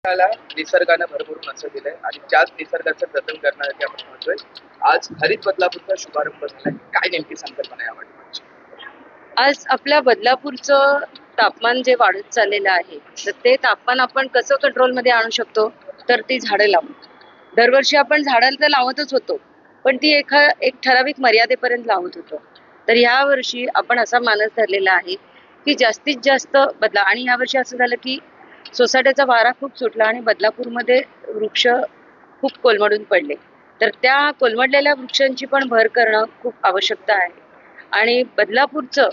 आपल्याला निसर्गानं भरभरून असं दिलंय आणि त्याच निसर्गाचं जतन करण्यासाठी आपण म्हणतोय. आज हरित बदलापूरचा शुभारंभ झालाय. काय नेमकी संकल्पना आहे यामध्ये? आज आपल्या बदलापूरचं तापमान जे वाढत चाललेलं आहे, तर ते तापमान आपण कसं कंट्रोलमध्ये आणू शकतो, तर ती झाडं लावून. दरवर्षी आपण झाडं तर लावतच होतो, पण ती एक ठराविक मर्यादेपर्यंत लावत होतो. तर ह्या वर्षी आपण असा मानस धरलेला आहे की जास्तीत जास्त बदला. आणि यावर्षी असं झालं की सोसाट्याचा वारा खूप सुटला आणि बदलापूरमध्ये वृक्ष खूप कोलमडून पडले. तर त्या कोलमडलेल्या वृक्षांची पण भर करणं खूप आवश्यकता आहे. आणि बदलापूरचं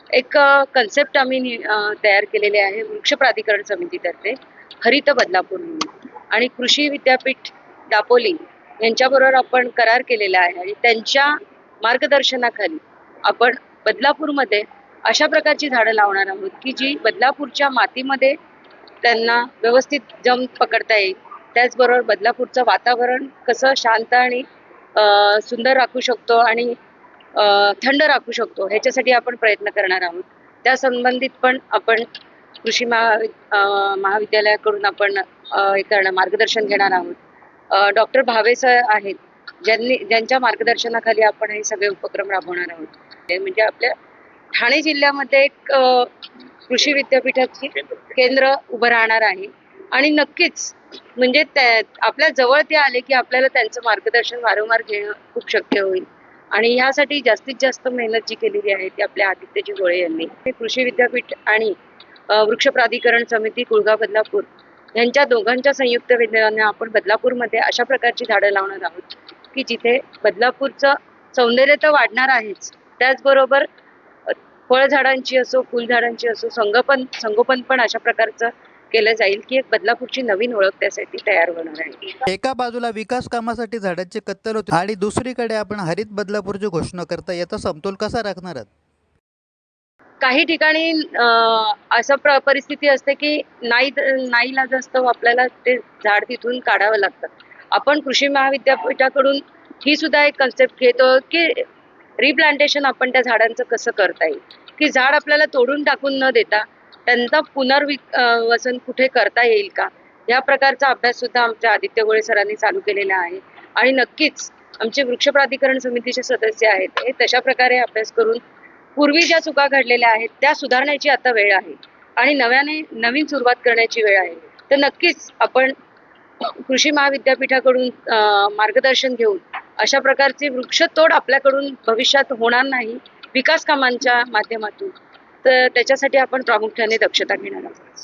एक कन्सेप्ट आम्ही तयार केलेले आहे वृक्ष प्राधिकरण समितीतर्फे, हरित बदलापूर म्हणून. आणि कृषी विद्यापीठ दापोली यांच्याबरोबर आपण करार केलेला आहे आणि त्यांच्या मार्गदर्शनाखाली आपण बदलापूरमध्ये अशा प्रकारची झाडं लावणार आहोत की जी बदलापूरच्या मातीमध्ये त्यांना व्यवस्थित जम पकडता येईल. त्याचबरोबर बदलापूरचं वातावरण कसं शांत आणि सुंदर राखू शकतो आणि थंड राखू शकतो, ह्याच्यासाठी आपण प्रयत्न करणार आहोत. त्या संबंधित पण आपण कृषी महाविद्यालयाकडून आपण मार्गदर्शन घेणार आहोत. डॉक्टर भावे सर आहेत, ज्यांच्या मार्गदर्शनाखाली आपण हे सगळे उपक्रम राबवणार आहोत. म्हणजे आपल्या ठाणे जिल्ह्यामध्ये एक कृषी विद्यापीठाची केंद्र उभं राहणार आहे. आणि नक्कीच म्हणजे आपल्या जवळ ते आले की आपल्याला त्यांचं मार्गदर्शन वारंवार घेणं खूप शक्य होईल. आणि यासाठी जास्तीत जास्त मेहनत जी केलेली आहे ती आपल्या आदित्यजी गोळे यांनी. कृषी विद्यापीठ आणि वृक्ष प्राधिकरण समिती कुळगाव बदलापूर यांच्या दोघांच्या संयुक्त विद्यमाने आपण बदलापूरमध्ये अशा प्रकारची झाडं लावणार आहोत की जिथे बदलापूरचं सौंदर्य तर वाढणार आहेच, त्याचबरोबर फळझाडांची असो फुलझाडांची असो संगोपन पण अशा प्रकारचं केलं जाईल की एक बदलापूरची नवीन ओळख त्यासाठी तयार होणार आहे. एका बाजूला विकास कामासाठी झाडांची कत्तल होते आणि दुसरीकडे आपण हरित बदलापूरची घोषणा करता, याचा समतोल कसा राखणार आहात? काही ठिकाणी असं परिस्थिती असते की नाईलाज असतं, आपल्याला ते झाड तिथून काढावं लागतं. आपण कृषी महाविद्यापीठाकडून ही सुद्धा एक कन्सेप्ट घेतो की रिप्लांटेशन आपण त्या झाडांचं कसं करता येईल, की झाड आपल्याला तोडून टाकून न देता त्यांचा वसन कुठे करता येईल का, या प्रकारचा अभ्यास सुद्धा आमच्या आदित्य गोळे सरांनी चालू केलेला आहे. आणि नक्कीच आमचे वृक्ष प्राधिकरण समितीचे सदस्य आहेत, हे तशा प्रकारे अभ्यास करून पूर्वी ज्या चुका घडलेल्या आहेत त्या सुधारण्याची आता वेळ आहे आणि नवीन सुरुवात करण्याची वेळ आहे. तर नक्कीच आपण कृषी महाविद्यापीठाकडून मार्गदर्शन घेऊन अशा प्रकारची वृक्षतोड आपल्याकडून भविष्यात होणार नाही विकास कामांच्या माध्यमातून. तर त्याच्यासाठी आपण प्रामुख्याने दक्षता घेणार आहोत.